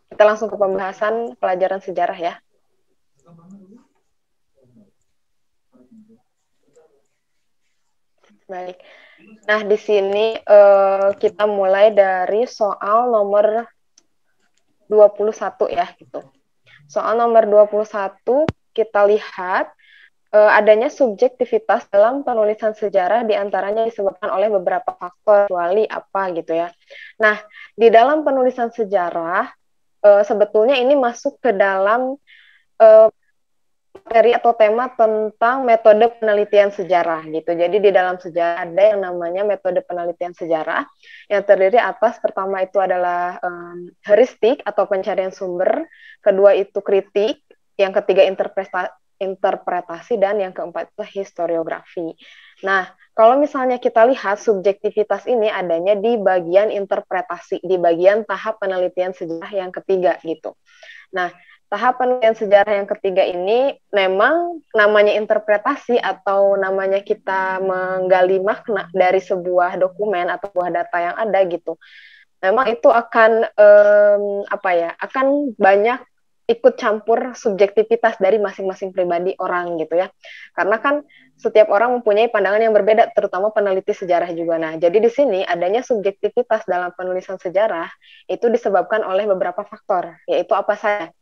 Kita langsung ke pembahasan pelajaran sejarah ya. Baik. Nah, di sini kita mulai dari soal nomor 21 ya gitu. Soal nomor 21 kita lihat adanya subjektivitas dalam penulisan sejarah diantaranya disebabkan oleh beberapa faktor kecuali apa gitu ya. Nah, di dalam penulisan sejarah sebetulnya ini masuk ke dalam materi atau tema tentang metode penelitian sejarah gitu. Jadi di dalam sejarah ada yang namanya metode penelitian sejarah yang terdiri atas pertama itu adalah heuristik atau pencarian sumber, kedua itu kritik, yang ketiga interpretasi dan yang keempat itu historiografi. Nah, kalau misalnya kita lihat subjektivitas ini adanya di bagian interpretasi, di bagian tahap penelitian sejarah yang ketiga gitu. Nah, tahap penelitian sejarah yang ketiga ini memang namanya interpretasi atau namanya kita menggali makna dari sebuah dokumen atau sebuah data yang ada gitu. Memang itu akan apa ya? Akan banyak ikut campur subjektivitas dari masing-masing pribadi orang gitu ya. Karena kan setiap orang mempunyai pandangan yang berbeda, terutama peneliti sejarah juga. Nah, jadi di sini adanya subjektivitas dalam penulisan sejarah itu disebabkan oleh beberapa faktor, yaitu apa saja?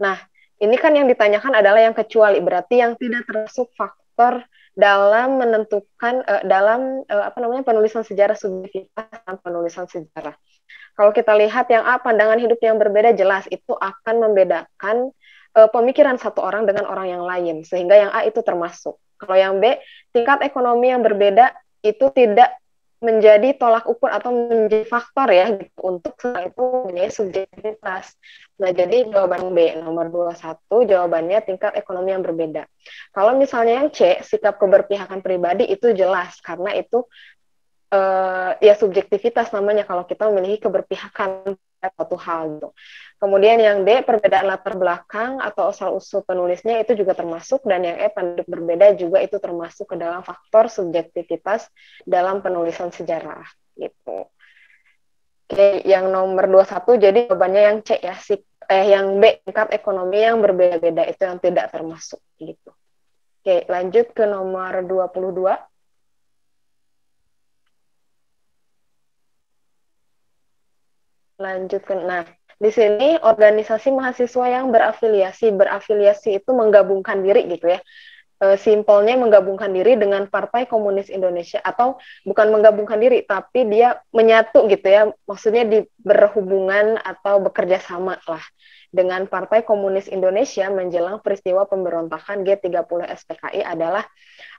Nah, ini kan yang ditanyakan adalah yang kecuali, berarti yang tidak termasuk faktor dalam menentukan dalam apa namanya penulisan sejarah subjektivitas dalam penulisan sejarah. Kalau kita lihat yang A, pandangan hidup yang berbeda jelas itu akan membedakan pemikiran satu orang dengan orang yang lain, sehingga yang A itu termasuk. Kalau yang B, tingkat ekonomi yang berbeda itu tidak menjadi tolak ukur atau menjadi faktor ya gitu, untuk seorang itu menjadi subjektivitas. Nah, jadi jawaban B nomor 21 jawabannya tingkat ekonomi yang berbeda. Kalau misalnya yang C, sikap keberpihakan pribadi itu jelas karena itu ya subjektivitas namanya kalau kita memiliki keberpihakan pada suatu hal gitu. Kemudian yang D, perbedaan latar belakang atau asal-usul penulisnya itu juga termasuk, dan yang E, penduduk berbeda juga itu termasuk ke dalam faktor subjektivitas dalam penulisan sejarah gitu. Oke, yang nomor 21 jadi jawabannya yang C ya, yang B, tingkat ekonomi yang berbeda-beda itu yang tidak termasuk gitu. Oke, lanjut ke nomor 22. Lanjutkan. Nah, di sini organisasi mahasiswa yang berafiliasi itu menggabungkan diri gitu ya. Simpelnya menggabungkan diri dengan Partai Komunis Indonesia, atau bukan menggabungkan diri, tapi dia menyatu gitu ya. Maksudnya berhubungan atau bekerja sama lah dengan Partai Komunis Indonesia menjelang peristiwa pemberontakan G30 SPKI adalah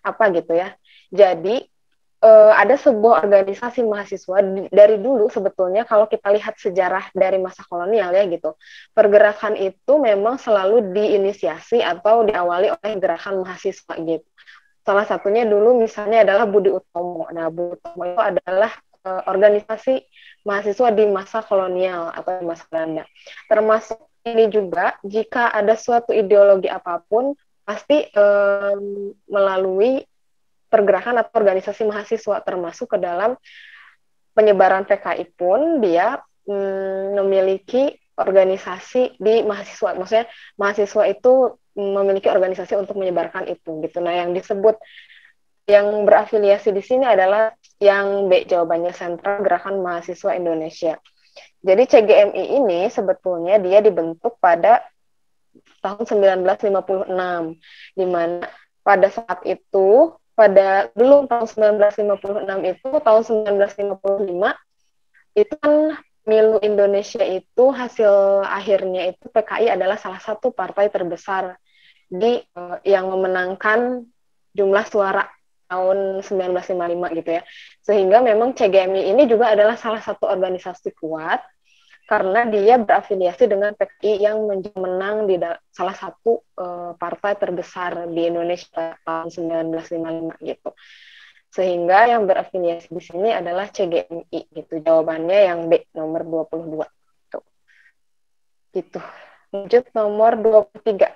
apa gitu ya. Jadi ada sebuah organisasi mahasiswa dari dulu sebetulnya kalau kita lihat sejarah dari masa kolonial ya gitu. Pergerakan itu memang selalu diinisiasi atau diawali oleh gerakan mahasiswa gitu. Salah satunya dulu misalnya adalah Budi Utomo. Nah, Budi Utomo itu adalah organisasi mahasiswa di masa kolonial atau di masa Belanda. Termasuk ini juga jika ada suatu ideologi apapun pasti melalui pergerakan atau organisasi mahasiswa, termasuk ke dalam penyebaran PKI pun dia memiliki organisasi di mahasiswa. Maksudnya mahasiswa itu memiliki organisasi untuk menyebarkan itu gitu. Nah, yang disebut yang berafiliasi di sini adalah yang B, jawabannya Sentra Gerakan Mahasiswa Indonesia. Jadi CGMI ini sebetulnya dia dibentuk pada tahun 1956, di mana pada saat itu, pada belum tahun 1956 itu, tahun 1955 itu kan Milu Indonesia itu hasil akhirnya itu PKI adalah salah satu partai terbesar yang memenangkan jumlah suara tahun 1955 gitu ya. Sehingga memang CGMI ini juga adalah salah satu organisasi kuat karena dia berafiliasi dengan PKI yang menang di salah satu partai terbesar di Indonesia tahun 1955 gitu. Sehingga yang berafiliasi di sini adalah CGMI gitu. Jawabannya yang B nomor 22. Tuh. Gitu. Lanjut nomor 23.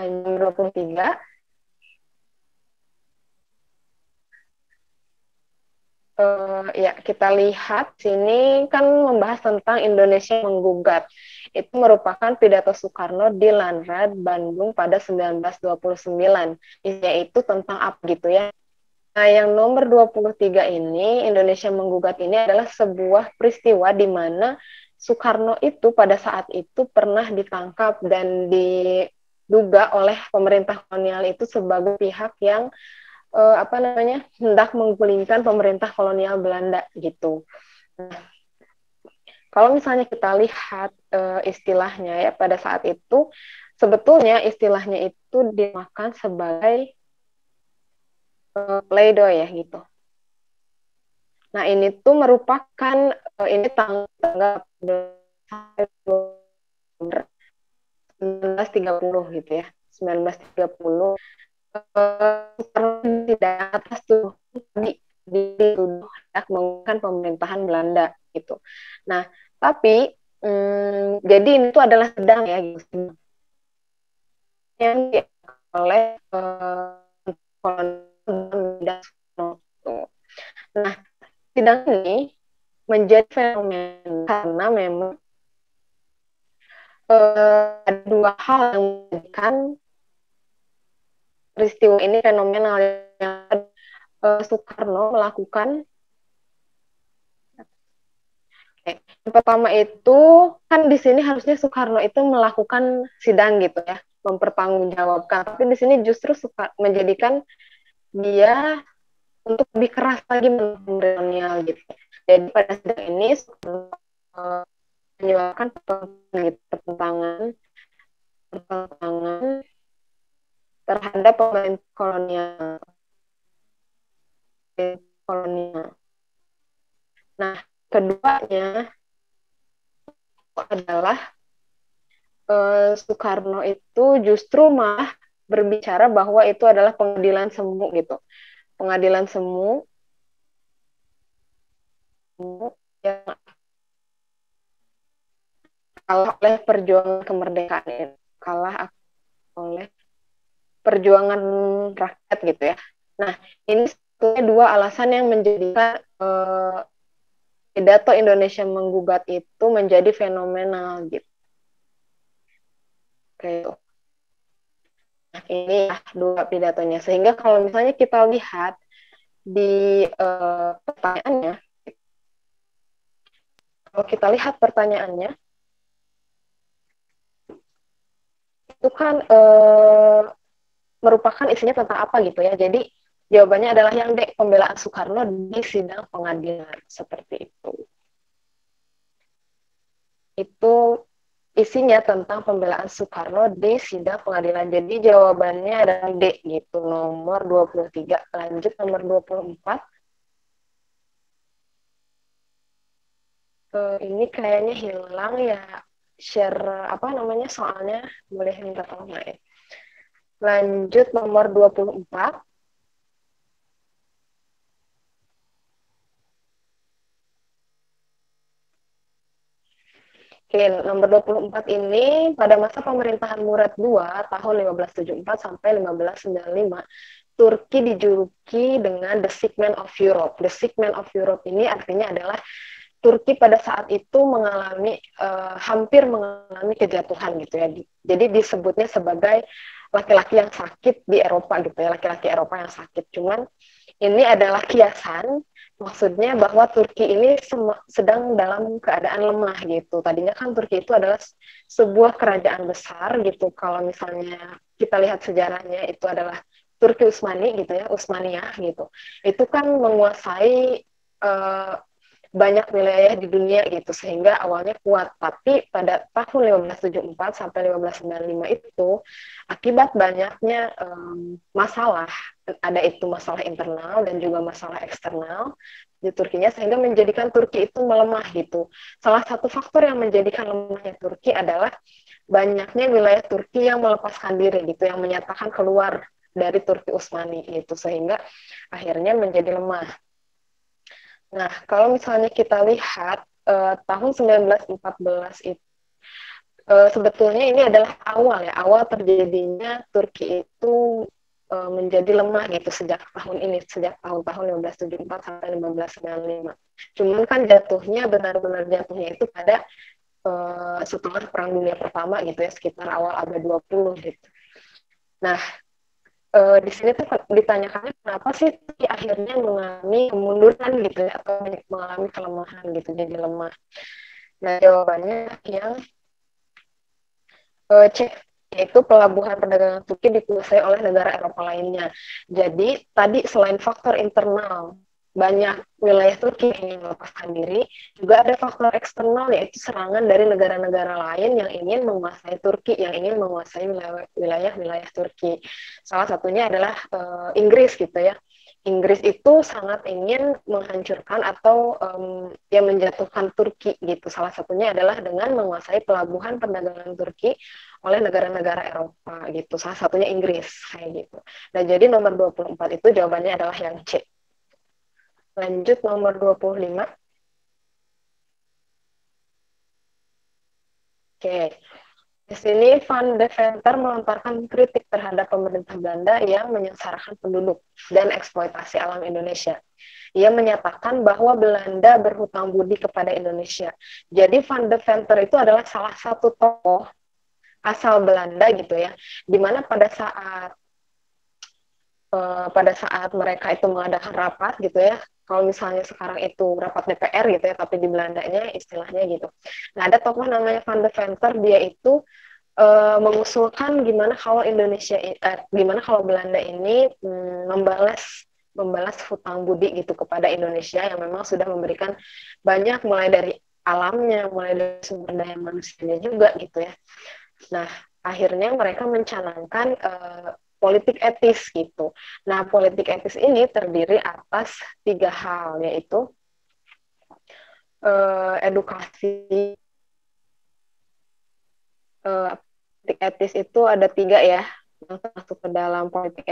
Nomor 23. Ya, kita lihat sini kan membahas tentang Indonesia menggugat. Itu merupakan pidato Soekarno di Lanrad, Bandung pada 1929. Yaitu tentang apa gitu ya. Nah, yang nomor 23 ini, Indonesia menggugat ini adalah sebuah peristiwa di mana Soekarno itu pada saat itu pernah ditangkap dan diduga oleh pemerintah kolonial itu sebagai pihak yang hendak menggulingkan pemerintah kolonial Belanda gitu. Nah, kalau misalnya kita lihat istilahnya ya pada saat itu sebetulnya istilahnya itu dimakan sebagai pleidoy ya gitu. Nah ini tuh merupakan ini tanggal 1930 gitu ya, 1930 tidak atas tuh dituduh hendak menggunakan pemerintahan Belanda gitu. Nah tapi jadi ini tuh adalah sedang ya gitu yang oleh kolonial. Nah sidang ini menjadi fenomena karena memang ada dua hal yang menjadikan peristiwa ini fenomenal. Yang Soekarno melakukan yang pertama itu kan di sini harusnya Soekarno itu melakukan sidang gitu ya, mempertanggungjawabkan, tapi di sini justru menjadikan dia untuk lebih keras lagi kolonial gitu. Jadi pada sidang ini menyuarakan pertentangan terhadap pemerintah kolonial. Nah, keduanya adalah Soekarno itu justru malah berbicara bahwa itu adalah pengadilan semu gitu. Pengadilan semu yang kalah oleh perjuangan kemerdekaan, kalah oleh perjuangan rakyat gitu ya. Nah, ini sebetulnya dua alasan yang menjadikan pidato Indonesia menggugat itu menjadi fenomenal gitu. Kayak nah, ini ya dua pidatonya. Sehingga kalau misalnya kita lihat di pertanyaannya, kalau kita lihat pertanyaannya, itu kan merupakan isinya tentang apa gitu ya. Jadi jawabannya adalah yang D, pembelaan Soekarno di sidang pengadilan seperti itu. Itu isinya tentang pembelaan Soekarno di sidang pengadilan. Jadi jawabannya adalah D gitu, nomor 23. Lanjut nomor 24. Ini kayaknya hilang ya share apa namanya soalnya, boleh minta tolong ya. Lanjut nomor 24. Oke, nomor 24 ini pada masa pemerintahan Murad II tahun 1574 sampai 1595, Turki dijuluki dengan The Sick Man of Europe. The Sick Man of Europe ini artinya adalah Turki pada saat itu mengalami hampir mengalami kejatuhan gitu ya. Jadi disebutnya sebagai laki-laki yang sakit di Eropa gitu ya, laki-laki Eropa yang sakit. Cuman ini adalah kiasan, maksudnya bahwa Turki ini sedang dalam keadaan lemah gitu. Tadinya kan Turki itu adalah sebuah kerajaan besar gitu. Kalau misalnya kita lihat sejarahnya itu adalah Turki Utsmani gitu ya, Utsmaniyah gitu. Itu kan menguasai banyak wilayah di dunia gitu sehingga awalnya kuat, tapi pada tahun 1574 sampai 1595 itu akibat banyaknya masalah, ada itu masalah internal dan juga masalah eksternal di Turkinya sehingga menjadikan Turki itu melemah gitu. Salah satu faktor yang menjadikan lemahnya Turki adalah banyaknya wilayah Turki yang melepaskan diri gitu, yang menyatakan keluar dari Turki Utsmani itu sehingga akhirnya menjadi lemah. Nah, kalau misalnya kita lihat tahun 1914 itu sebetulnya ini adalah awal terjadinya Turki itu menjadi lemah gitu sejak tahun ini, sejak tahun-tahun 1574 sampai 1595. Cuman kan jatuhnya, benar-benar jatuhnya itu pada setelah Perang Dunia Pertama gitu ya, sekitar awal abad 20 gitu. Nah, di sini tuh ditanyakannya kenapa sih akhirnya mengalami kemunduran gitu ya, atau mengalami kelemahan gitu, jadi lemah. Nah, jawabannya yang C, yaitu pelabuhan perdagangan Turki dikuasai oleh negara Eropa lainnya. Jadi tadi selain faktor internal, banyak wilayah Turki yang ingin melepaskan diri, juga ada faktor eksternal, yaitu serangan dari negara-negara lain yang ingin menguasai Turki, yang ingin menguasai wilayah-wilayah Turki. Salah satunya adalah Inggris gitu ya. Inggris itu sangat ingin menghancurkan atau ya menjatuhkan Turki gitu. Salah satunya adalah dengan menguasai pelabuhan perdagangan Turki oleh negara-negara Eropa gitu. Salah satunya Inggris kayak gitu. Nah, jadi nomor 24 itu jawabannya adalah yang C. Lanjut nomor 25. Oke. Di sini Van de Venter melontarkan kritik terhadap pemerintah Belanda yang menyengsarakan penduduk dan eksploitasi alam Indonesia. Ia menyatakan bahwa Belanda berhutang budi kepada Indonesia. Jadi Van de Venter itu adalah salah satu tokoh asal Belanda gitu ya, di mana pada saat mereka itu mengadakan rapat gitu ya, kalau misalnya sekarang itu rapat DPR gitu ya, tapi di Belandanya istilahnya gitu. Nah, ada tokoh namanya Van de Venter, dia itu mengusulkan gimana kalau Belanda ini membalas hutang budi gitu kepada Indonesia yang memang sudah memberikan banyak, mulai dari alamnya, mulai dari sumber daya manusianya juga gitu ya. Nah, akhirnya mereka mencanangkan politik etis gitu. Nah, politik etis ini terdiri atas 3 hal, yaitu edukasi. Politik etis itu ada 3 ya, yang termasuk ke dalam politik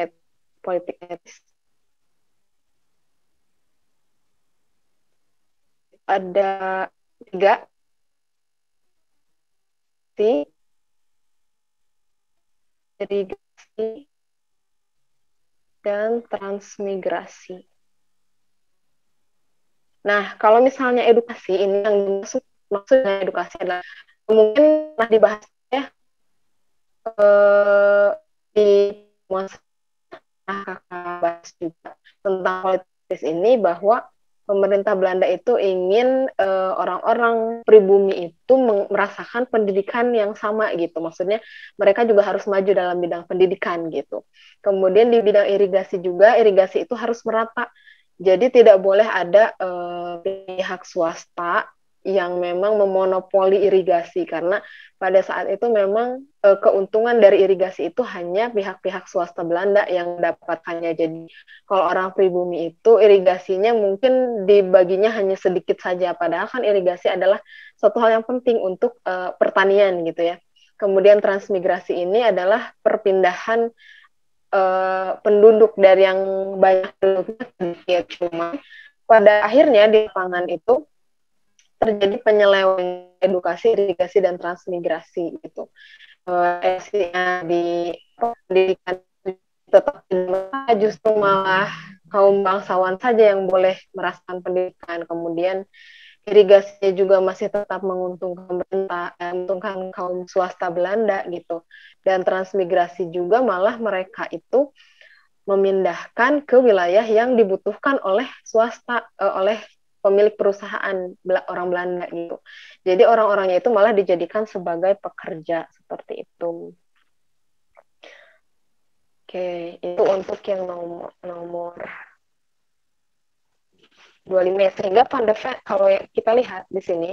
etis. Ada 3, irigasi, dan transmigrasi. Nah, kalau misalnya edukasi, ini yang maksudnya edukasi adalah mungkin pernah dibahas ya di masa kakak bahas juga tentang politis ini, bahwa pemerintah Belanda itu ingin orang-orang pribumi itu merasakan pendidikan yang sama gitu. Maksudnya mereka juga harus maju dalam bidang pendidikan gitu. Kemudian di bidang irigasi juga, irigasi itu harus merata. Jadi tidak boleh ada pihak swasta yang memang memonopoli irigasi, karena pada saat itu memang keuntungan dari irigasi itu hanya pihak-pihak swasta Belanda yang mendapatkannya. Jadi kalau orang pribumi itu irigasinya mungkin dibaginya hanya sedikit saja, padahal kan irigasi adalah suatu hal yang penting untuk pertanian gitu ya. Kemudian transmigrasi ini adalah perpindahan penduduk dari yang banyak penduduknya sedikit. Cuma pada akhirnya di lapangan itu terjadi penyelewengan edukasi, irigasi, dan transmigrasi gitu. Di pendidikan tetap justru malah kaum bangsawan saja yang boleh merasakan pendidikan. Kemudian irigasinya juga masih tetap menguntungkan pemerintah, menguntungkan kaum swasta Belanda gitu. Dan transmigrasi juga malah mereka itu memindahkan ke wilayah yang dibutuhkan oleh swasta, oleh pemilik perusahaan orang Belanda gitu. Jadi orang-orangnya itu malah dijadikan sebagai pekerja seperti itu. Oke, itu untuk yang nomor 25. Sehingga Van de Ven, kalau kita lihat di sini,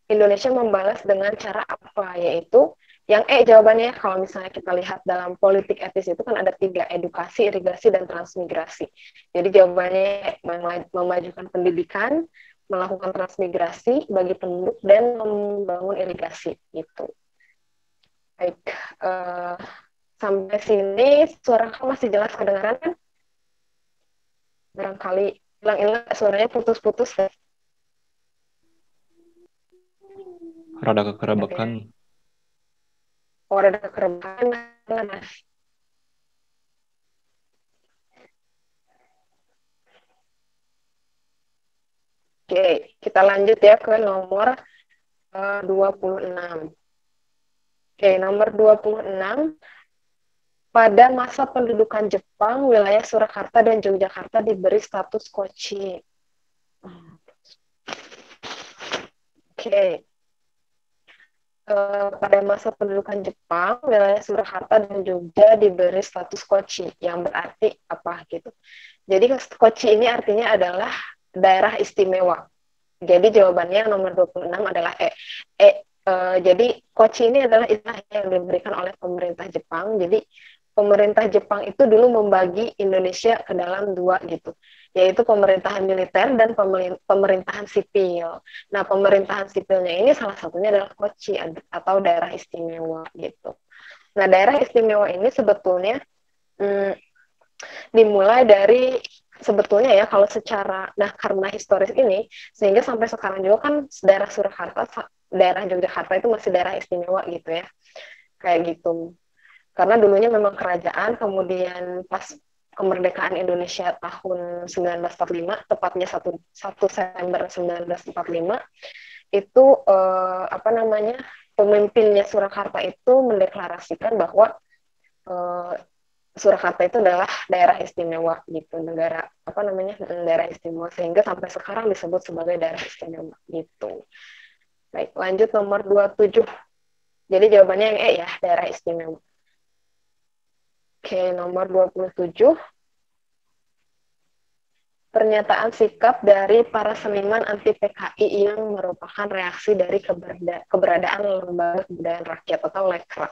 Indonesia membalas dengan cara apa? Yaitu yang jawabannya, kalau misalnya kita lihat dalam politik etis itu kan ada 3, edukasi, irigasi, dan transmigrasi. Jadi jawabannya memajukan pendidikan, melakukan transmigrasi bagi penduduk, dan membangun irigasi gitu. Baik, sampai sini suara kamu masih jelas kedengaran kan? Barangkali hilang-hilang suaranya putus-putus kan? Rada kekerebekan. Okay. Oh, ada kekerebekan, Mas. Oke, kita lanjut ya ke nomor 26. Oke, nomor 26. Pada masa pendudukan Jepang, wilayah Surakarta dan Yogyakarta diberi status kochi. Oke. Pada masa pendudukan Jepang, wilayah Surakarta dan Jogja diberi status kochi, yang berarti apa gitu. Jadi kochi ini artinya adalah daerah istimewa. Jadi jawabannya nomor 26 adalah E. Jadi kochi ini adalah istilah yang diberikan oleh pemerintah Jepang. Jadi pemerintah Jepang itu dulu membagi Indonesia ke dalam dua gitu, yaitu pemerintahan militer dan pemerintahan sipil. Nah, pemerintahan sipilnya ini salah satunya adalah kochi atau daerah istimewa gitu. Nah, daerah istimewa ini sebetulnya dimulai dari sebetulnya ya kalau secara karena historis ini sehingga sampai sekarang juga kan daerah Surakarta, daerah Yogyakarta itu masih daerah istimewa gitu ya, kayak gitu. Karena dulunya memang kerajaan, kemudian pas kemerdekaan Indonesia tahun 1945, tepatnya 1 September 1945, itu pemimpinnya Surakarta itu mendeklarasikan bahwa Surakarta itu adalah daerah istimewa gitu, daerah istimewa, sehingga sampai sekarang disebut sebagai daerah istimewa gitu. Baik, lanjut nomor 27. Jadi jawabannya yang E ya, daerah istimewa. Oke, nomor 27. Pernyataan sikap dari para seniman anti PKI yang merupakan reaksi dari keberadaan Lembaga Kebudayaan Rakyat atau Lekra.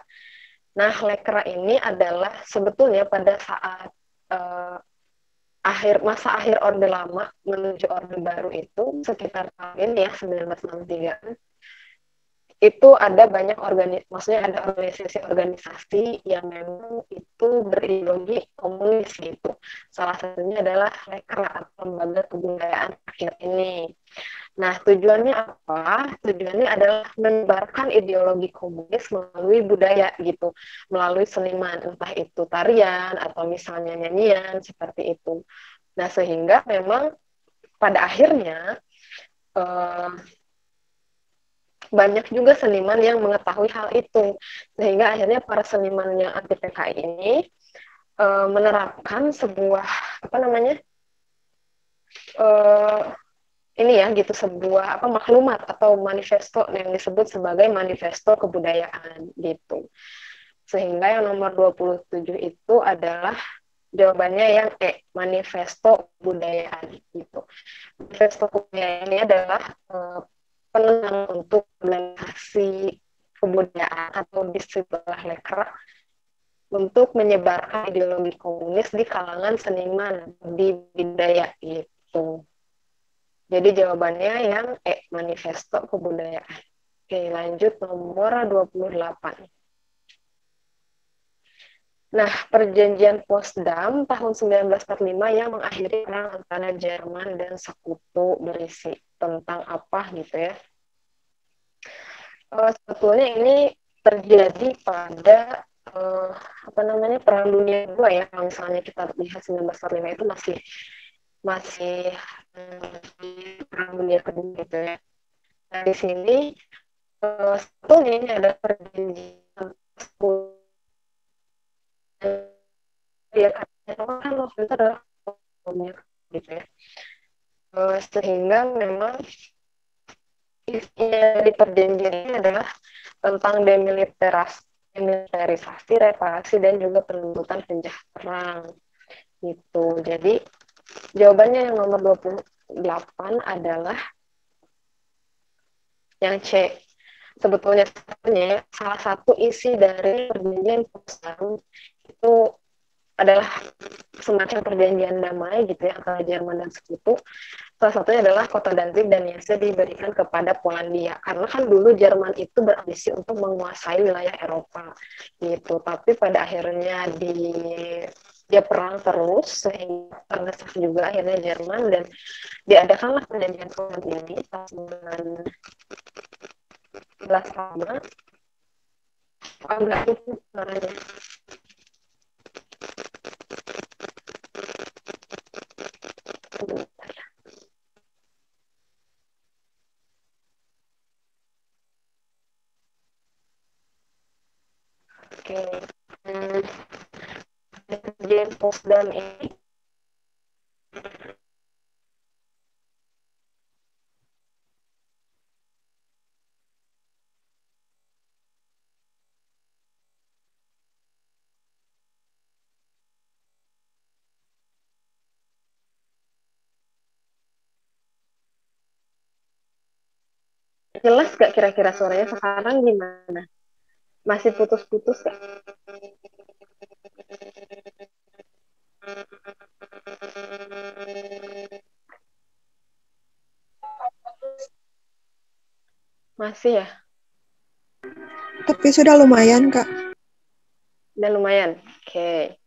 Nah, Lekra ini adalah sebetulnya pada saat masa akhir Orde Lama menuju Orde Baru itu sekitar tahun ya 1963, itu ada banyak maksudnya ada organisasi-organisasi yang memang itu berideologi komunis gitu. Salah satunya adalah Lekra atau Lembaga Kebudayaan Rakyat ini. Nah, tujuannya apa? Tujuannya adalah menyebarkan ideologi komunis melalui budaya gitu, melalui seniman, entah itu tarian atau misalnya nyanyian seperti itu. Nah, sehingga memang pada akhirnya banyak juga seniman yang mengetahui hal itu, sehingga akhirnya para seniman yang anti PKI ini menerapkan sebuah ini ya gitu, sebuah maklumat atau manifesto yang disebut sebagai manifesto kebudayaan gitu. Sehingga yang nomor 27 itu adalah jawabannya yang E, manifesto kebudayaan gitu. Manifesto kebudayaan ini adalah penenang untuk organisasi kebudayaan atau istilah Lekra untuk menyebarkan ideologi komunis di kalangan seniman di budaya gitu. Jadi jawabannya yang E, manifesto kebudayaan. Oke, lanjut nomor 28. Nah, perjanjian Potsdam tahun 1945 yang mengakhiri perang antara Jerman dan Sekutu berisi tentang apa gitu ya. Sebetulnya ini terjadi pada Perang Dunia II ya. Kalau misalnya kita lihat 1945 itu masih Perang Dunia Kedua gitu ya. Nah, di sini sebetulnya ini ada perjanjian ya, kan waktu itu adalah gitu ya. Sehingga memang isinya di perjanjian ini adalah tentang demilitarisasi, reparasi, dan juga penuntutan penjahat perang gitu. Jadi jawabannya yang nomor 28 adalah yang C. Sebetulnya salah satu isi dari perjanjian Potsdam itu adalah semacam perjanjian damai gitu ya antara Jerman dan Sekutu. Salah satunya adalah kota Danzig dan Hesse diberikan kepada Polandia, karena kan dulu Jerman itu berambisi untuk menguasai wilayah Eropa gitu, tapi pada akhirnya dia perang terus sehingga terdesak juga akhirnya Jerman, dan diadakanlah perjanjian Potsdam ini tahun 1905. Agak itu suaranya. Hmm, Jane Potsdam ini jelas gak kira-kira suaranya sekarang gimana? Masih putus-putus gak? Masih ya? Tapi sudah lumayan, Kak. Dan lumayan. Oke.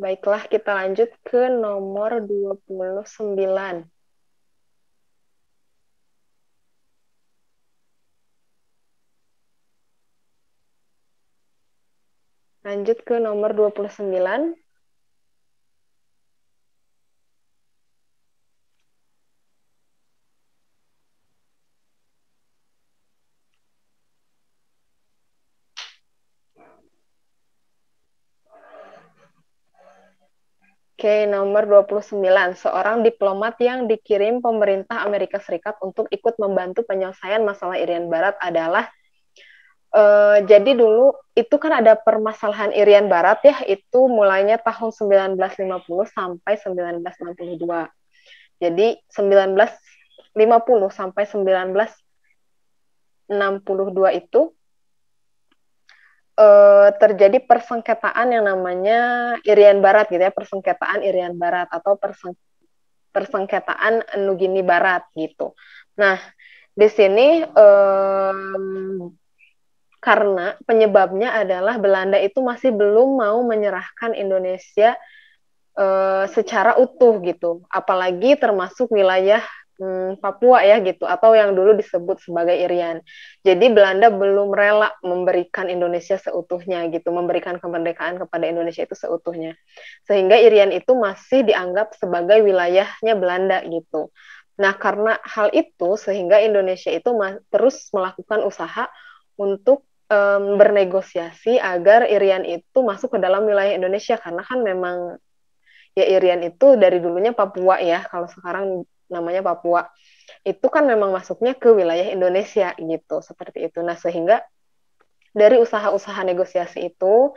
Baiklah, kita lanjut ke nomor 29. Lanjut ke nomor 29. Oke, nomor 29. Seorang diplomat yang dikirim pemerintah Amerika Serikat untuk ikut membantu penyelesaian masalah Irian Barat adalah jadi dulu itu kan ada permasalahan Irian Barat ya, itu mulainya tahun 1950 sampai 1962. Jadi 1950 sampai 1962 itu terjadi persengketaan yang namanya Irian Barat gitu ya, persengketaan Irian Barat atau persengketaan Nugini Barat gitu. Nah, di sini karena penyebabnya adalah Belanda itu masih belum mau menyerahkan Indonesia secara utuh gitu, apalagi termasuk wilayah Papua ya gitu, atau yang dulu disebut sebagai Irian. Jadi Belanda belum rela memberikan Indonesia seutuhnya gitu, memberikan kemerdekaan kepada Indonesia itu seutuhnya. Sehingga Irian itu masih dianggap sebagai wilayahnya Belanda gitu. Nah, karena hal itu sehingga Indonesia itu terus melakukan usaha untuk bernegosiasi agar Irian itu masuk ke dalam wilayah Indonesia, karena kan memang ya Irian itu dari dulunya Papua ya, kalau sekarang namanya Papua, itu kan memang masuknya ke wilayah Indonesia gitu, seperti itu. Nah, sehingga dari usaha-usaha negosiasi itu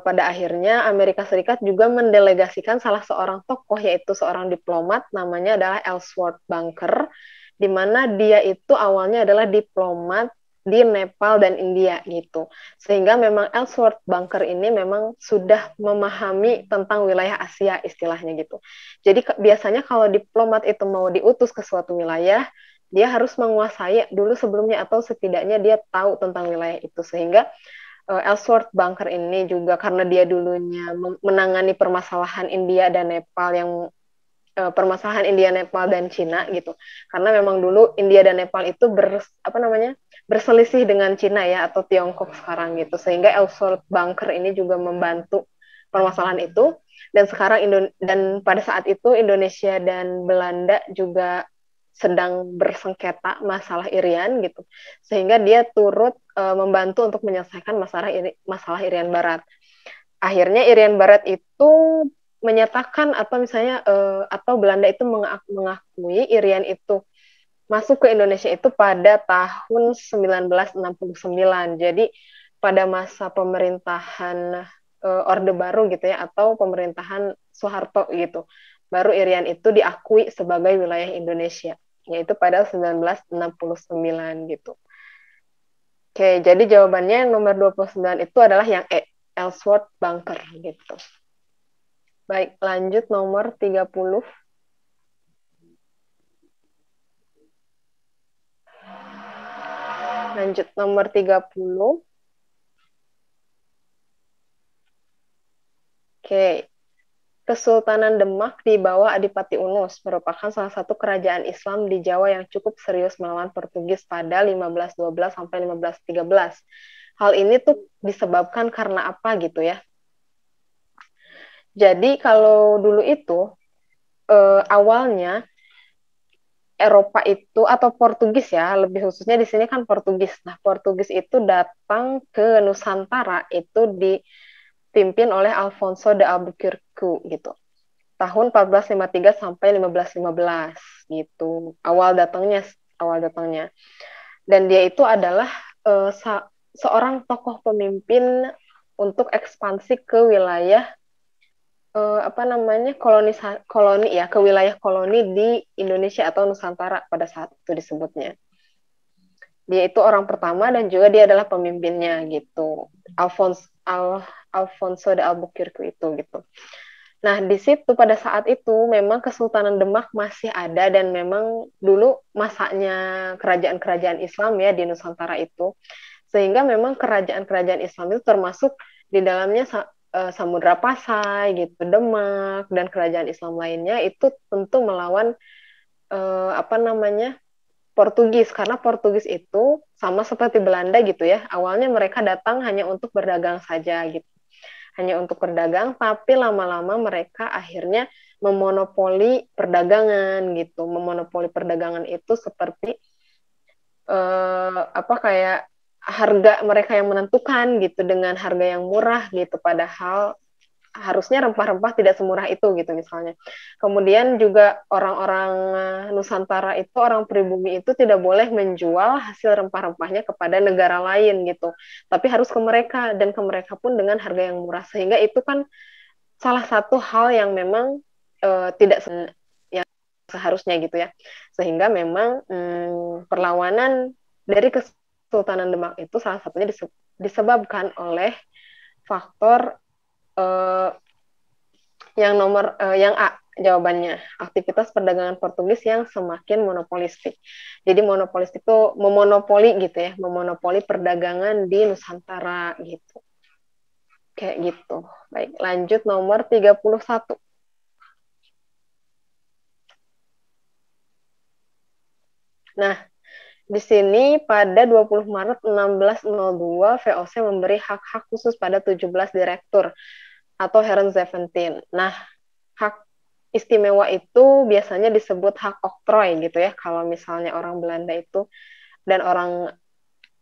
pada akhirnya Amerika Serikat juga mendelegasikan salah seorang tokoh, yaitu seorang diplomat namanya adalah Ellsworth Bunker, di mana dia itu awalnya adalah diplomat di Nepal dan India gitu. Sehingga memang Ellsworth Bunker ini memang sudah memahami tentang wilayah Asia istilahnya gitu. Jadi biasanya kalau diplomat itu mau diutus ke suatu wilayah, dia harus menguasai dulu sebelumnya atau setidaknya dia tahu tentang wilayah itu. Sehingga Ellsworth Bunker ini juga karena dia dulunya menangani permasalahan India dan Nepal yang permasalahan India, Nepal dan Cina gitu. Karena memang dulu India dan Nepal itu berselisih dengan Cina ya atau Tiongkok sekarang gitu. Sehingga Ellsworth Bunker ini juga membantu permasalahan itu, dan dan pada saat itu Indonesia dan Belanda juga sedang bersengketa masalah Irian gitu. Sehingga dia turut membantu untuk menyelesaikan masalah Irian Barat. Akhirnya Irian Barat itu menyatakan atau misalnya atau Belanda itu mengakui Irian itu masuk ke Indonesia itu pada tahun 1969. Jadi pada masa pemerintahan Orde Baru gitu ya, atau pemerintahan Soeharto gitu, baru Irian itu diakui sebagai wilayah Indonesia, yaitu pada 1969 gitu. Oke, jadi jawabannya nomor 29 itu adalah yang E, Ellsworth Bunker gitu. Baik, lanjut nomor 30. Lanjut nomor 30. Oke. Kesultanan Demak di bawah Adipati Unus merupakan salah satu kerajaan Islam di Jawa yang cukup serius melawan Portugis pada 1512 sampai 1513. Hal ini tuh disebabkan karena apa gitu ya. Jadi kalau dulu itu awalnya Eropa itu atau Portugis ya, lebih khususnya di sini kan Portugis. Nah, Portugis itu datang ke Nusantara itu dipimpin oleh Alfonso de Albuquerque gitu. Tahun 1453 sampai 1515 gitu. Awal datangnya. Dan dia itu adalah seorang tokoh pemimpin untuk ekspansi ke wilayah koloni ya, ke wilayah koloni di Indonesia atau Nusantara pada saat itu disebutnya. Dia itu orang pertama dan juga dia adalah pemimpinnya gitu. Alfonso de Albuquerque itu gitu. Nah, di situ pada saat itu memang Kesultanan Demak masih ada dan memang dulu masanya kerajaan-kerajaan Islam ya di Nusantara itu. Sehingga memang kerajaan-kerajaan Islam itu termasuk di dalamnya Samudra Pasai gitu, Demak dan kerajaan Islam lainnya itu tentu melawan Portugis, karena Portugis itu sama seperti Belanda gitu ya. Awalnya mereka datang hanya untuk berdagang saja gitu. Hanya untuk berdagang, tapi lama-lama mereka akhirnya memonopoli perdagangan gitu. Memonopoli perdagangan itu seperti kayak harga mereka yang menentukan gitu dengan harga yang murah gitu, padahal harusnya rempah-rempah tidak semurah itu gitu misalnya. Kemudian juga orang-orang Nusantara itu, orang pribumi itu tidak boleh menjual hasil rempah-rempahnya kepada negara lain gitu. Tapi harus ke mereka, dan ke mereka pun dengan harga yang murah. Sehingga itu kan salah satu hal yang memang tidak yang seharusnya gitu ya. Sehingga memang perlawanan dari Kesultanan Demak itu salah satunya disebabkan oleh faktor yang A jawabannya, aktivitas perdagangan Portugis yang semakin monopolistik. Jadi monopolistik itu memonopoli gitu ya, memonopoli perdagangan di Nusantara gitu. Kayak gitu. Baik, lanjut nomor 31. Nah, di sini pada 20 Maret 1602 VOC memberi hak-hak khusus pada 17 direktur atau Herrenzeventeen. Nah, hak istimewa itu biasanya disebut hak oktroy gitu ya, kalau misalnya orang Belanda itu, dan orang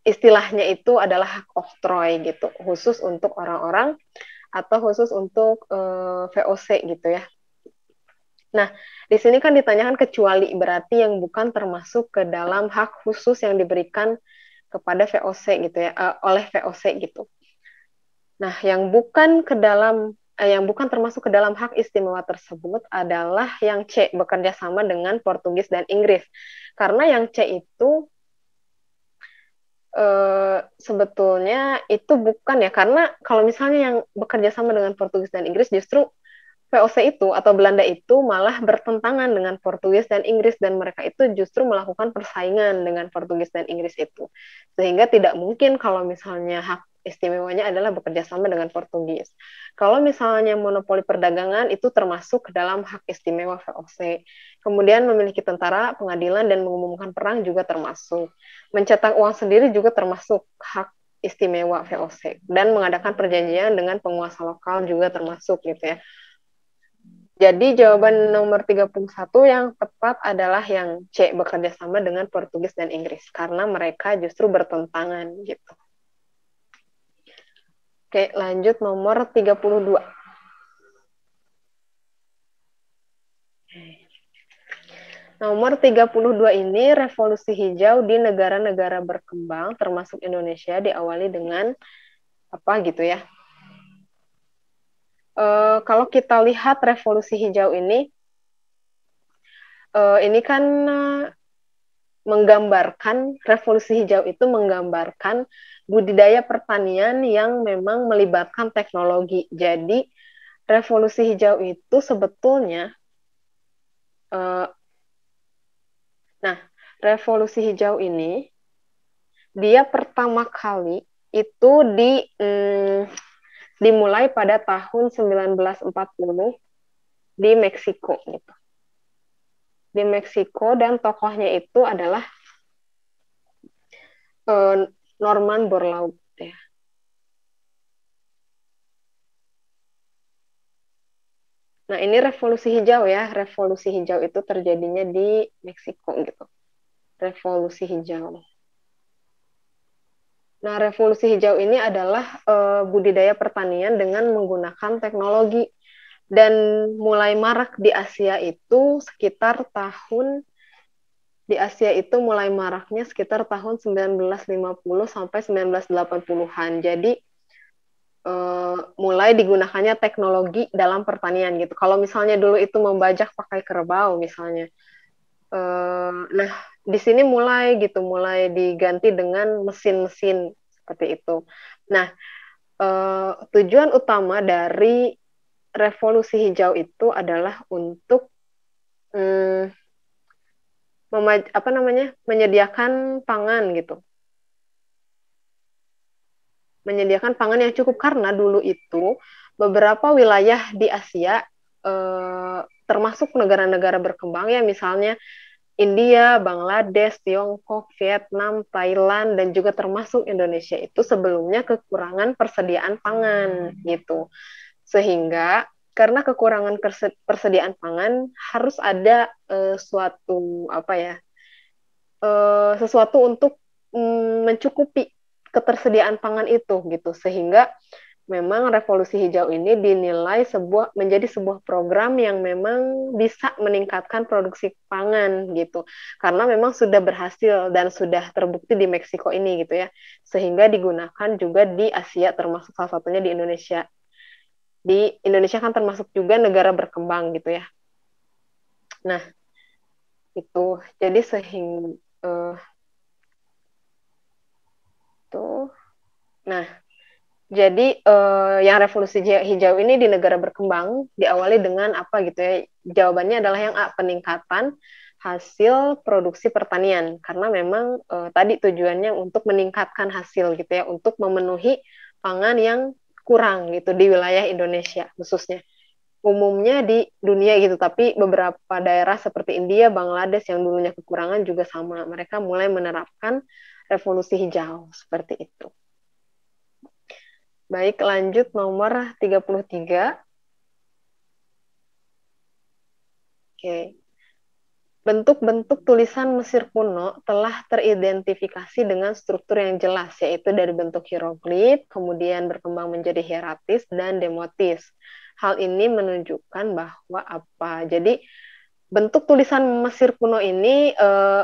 istilahnya itu adalah hak oktroy gitu, khusus untuk orang-orang atau khusus untuk VOC gitu ya. Nah, di sini kan ditanyakan kecuali, berarti yang bukan termasuk ke dalam hak khusus yang diberikan kepada VOC gitu ya, oleh VOC gitu. Nah, yang bukan termasuk ke dalam hak istimewa tersebut adalah yang C, bekerja sama dengan Portugis dan Inggris. Karena yang C itu sebetulnya itu bukan ya, karena kalau misalnya yang bekerja sama dengan Portugis dan Inggris, justru VOC itu atau Belanda itu malah bertentangan dengan Portugis dan Inggris, dan mereka itu justru melakukan persaingan dengan Portugis dan Inggris itu. Sehingga tidak mungkin kalau misalnya hak istimewanya adalah bekerja sama dengan Portugis. Kalau misalnya monopoli perdagangan itu termasuk ke dalam hak istimewa VOC. Kemudian memiliki tentara, pengadilan, dan mengumumkan perang juga termasuk. Mencetak uang sendiri juga termasuk hak istimewa VOC. Dan mengadakan perjanjian dengan penguasa lokal juga termasuk gitu ya. Jadi jawaban nomor 31 yang tepat adalah yang C, bekerja sama dengan Portugis dan Inggris, karena mereka justru bertentangan gitu. Oke, lanjut nomor 32. Nomor 32 ini, revolusi hijau di negara-negara berkembang termasuk Indonesia diawali dengan apa gitu ya. Kalau kita lihat revolusi hijau ini kan menggambarkan, revolusi hijau itu menggambarkan budidaya pertanian yang memang melibatkan teknologi. Jadi revolusi hijau itu sebetulnya revolusi hijau ini dia pertama kali itu dimulai pada tahun 1940 di Meksiko gitu. Di Meksiko, dan tokohnya itu adalah Norman Borlaug ya. Oke. Nah, ini revolusi hijau ya. Revolusi hijau itu terjadinya di Meksiko gitu. Revolusi hijau. Nah, revolusi hijau ini adalah budidaya pertanian dengan menggunakan teknologi dan mulai marak di Asia itu sekitar tahun mulai maraknya sekitar tahun 1950 sampai 1980-an. Jadi mulai digunakannya teknologi dalam pertanian gitu. Kalau misalnya dulu itu membajak pakai kerbau misalnya. Nah, di sini mulai diganti dengan mesin-mesin seperti itu. Nah, tujuan utama dari revolusi hijau itu adalah untuk menyediakan pangan gitu. Menyediakan pangan yang cukup karena dulu itu beberapa wilayah di Asia termasuk negara-negara berkembang ya, misalnya India, Bangladesh, Tiongkok, Vietnam, Thailand, dan juga termasuk Indonesia itu sebelumnya kekurangan persediaan pangan gitu. Sehingga karena kekurangan persediaan pangan harus ada sesuatu untuk mencukupi ketersediaan pangan itu gitu. Sehingga memang revolusi hijau ini dinilai menjadi sebuah program yang memang bisa meningkatkan produksi pangan gitu, karena memang sudah berhasil dan sudah terbukti di Meksiko ini gitu ya, sehingga digunakan juga di Asia termasuk salah satunya di Indonesia. Di Indonesia kan termasuk juga negara berkembang gitu ya. Nah itu jadi nah jadi yang revolusi hijau ini di negara berkembang diawali dengan apa gitu ya? Jawabannya adalah yang A, peningkatan hasil produksi pertanian. Karena memang tadi tujuannya untuk meningkatkan hasil gitu ya, untuk memenuhi pangan yang kurang gitu di wilayah Indonesia khususnya. Umumnya di dunia gitu, tapi beberapa daerah seperti India, Bangladesh yang dulunya kekurangan juga sama. Mereka mulai menerapkan revolusi hijau seperti itu. Baik, lanjut nomor 33. Oke. Bentuk-bentuk tulisan Mesir kuno telah teridentifikasi dengan struktur yang jelas, yaitu dari bentuk hieroglif, kemudian berkembang menjadi hieratis dan demotis. Hal ini menunjukkan bahwa apa? Jadi, bentuk tulisan Mesir kuno ini,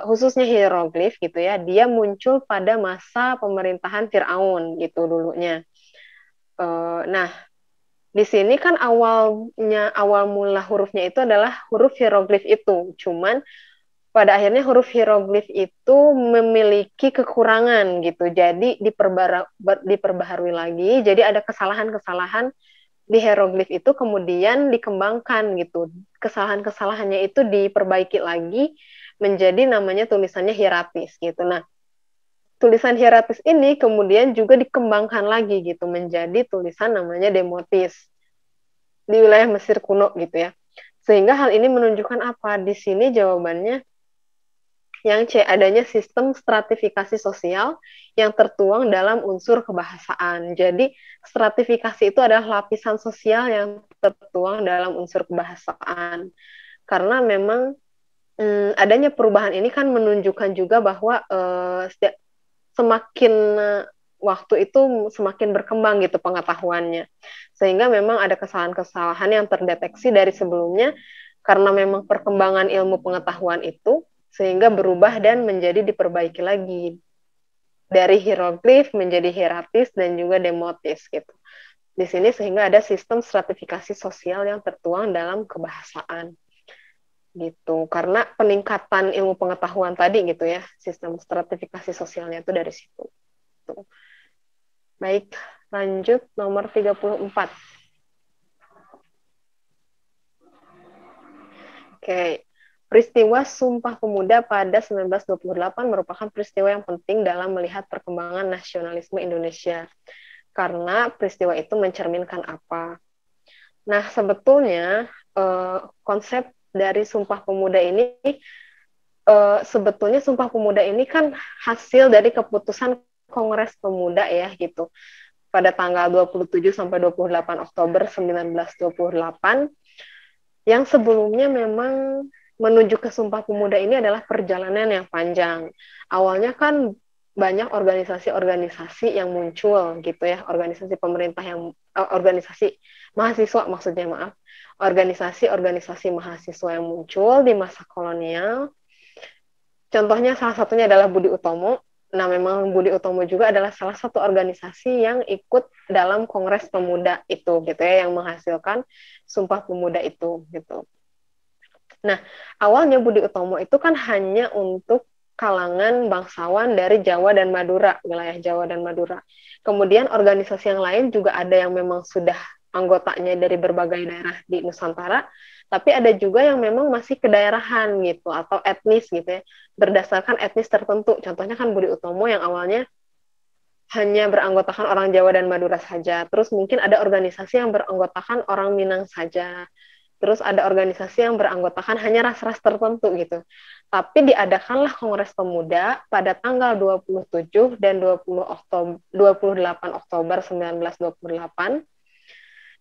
khususnya hieroglif gitu ya, dia muncul pada masa pemerintahan Firaun gitu dulunya. Nah, di sini kan awal mula hurufnya itu adalah huruf hieroglif itu. Cuman pada akhirnya huruf hieroglif itu memiliki kekurangan gitu. Jadi diperbaharui lagi. Jadi ada kesalahan-kesalahan di hieroglif itu kemudian dikembangkan gitu. Kesalahan-kesalahannya itu diperbaiki lagi menjadi namanya tulisannya hieratis gitu. Nah, tulisan hieratis ini kemudian juga dikembangkan lagi gitu menjadi tulisan namanya demotis di wilayah Mesir kuno gitu ya. Sehingga hal ini menunjukkan apa? Di sini jawabannya yang C, adanya sistem stratifikasi sosial yang tertuang dalam unsur kebahasaan. Jadi stratifikasi itu adalah lapisan sosial yang tertuang dalam unsur kebahasaan. Karena memang adanya perubahan ini kan menunjukkan juga bahwa semakin waktu itu semakin berkembang gitu pengetahuannya. Sehingga memang ada kesalahan-kesalahan yang terdeteksi dari sebelumnya karena memang perkembangan ilmu pengetahuan itu sehingga berubah dan menjadi diperbaiki lagi. Dari hieroglif menjadi hieratis dan juga demotis gitu. Di sini sehingga ada sistem stratifikasi sosial yang tertuang dalam kebahasaan. Gitu, karena peningkatan ilmu pengetahuan tadi gitu ya, sistem stratifikasi sosialnya itu dari situ. Gitu. Baik, lanjut nomor 34. Oke, peristiwa Sumpah Pemuda pada 1928 merupakan peristiwa yang penting dalam melihat perkembangan nasionalisme Indonesia. Karena peristiwa itu mencerminkan apa? Nah, sebetulnya konsep dari Sumpah Pemuda ini sebetulnya Sumpah Pemuda ini kan hasil dari keputusan Kongres Pemuda ya gitu. Pada tanggal 27 sampai 28 Oktober 1928 yang sebelumnya memang menuju ke Sumpah Pemuda ini adalah perjalanan yang panjang. Awalnya kan banyak organisasi-organisasi yang muncul gitu ya, organisasi pemerintah organisasi mahasiswa maksudnya, maaf. Organisasi-organisasi mahasiswa yang muncul di masa kolonial. Contohnya salah satunya adalah Budi Utomo. Nah, memang Budi Utomo juga adalah salah satu organisasi yang ikut dalam Kongres Pemuda itu gitu ya, yang menghasilkan Sumpah Pemuda itu gitu. Nah, awalnya Budi Utomo itu kan hanya untuk kalangan bangsawan dari Jawa dan Madura, wilayah Jawa dan Madura. Kemudian organisasi yang lain juga ada yang memang sudah anggotanya dari berbagai daerah di Nusantara, tapi ada juga yang memang masih kedaerahan gitu atau etnis gitu ya, berdasarkan etnis tertentu. Contohnya kan Budi Utomo yang awalnya hanya beranggotakan orang Jawa dan Madura saja. Terus mungkin ada organisasi yang beranggotakan orang Minang saja. Terus ada organisasi yang beranggotakan hanya ras-ras tertentu gitu. Tapi diadakanlah Kongres Pemuda pada tanggal 27 dan 28 Oktober 1928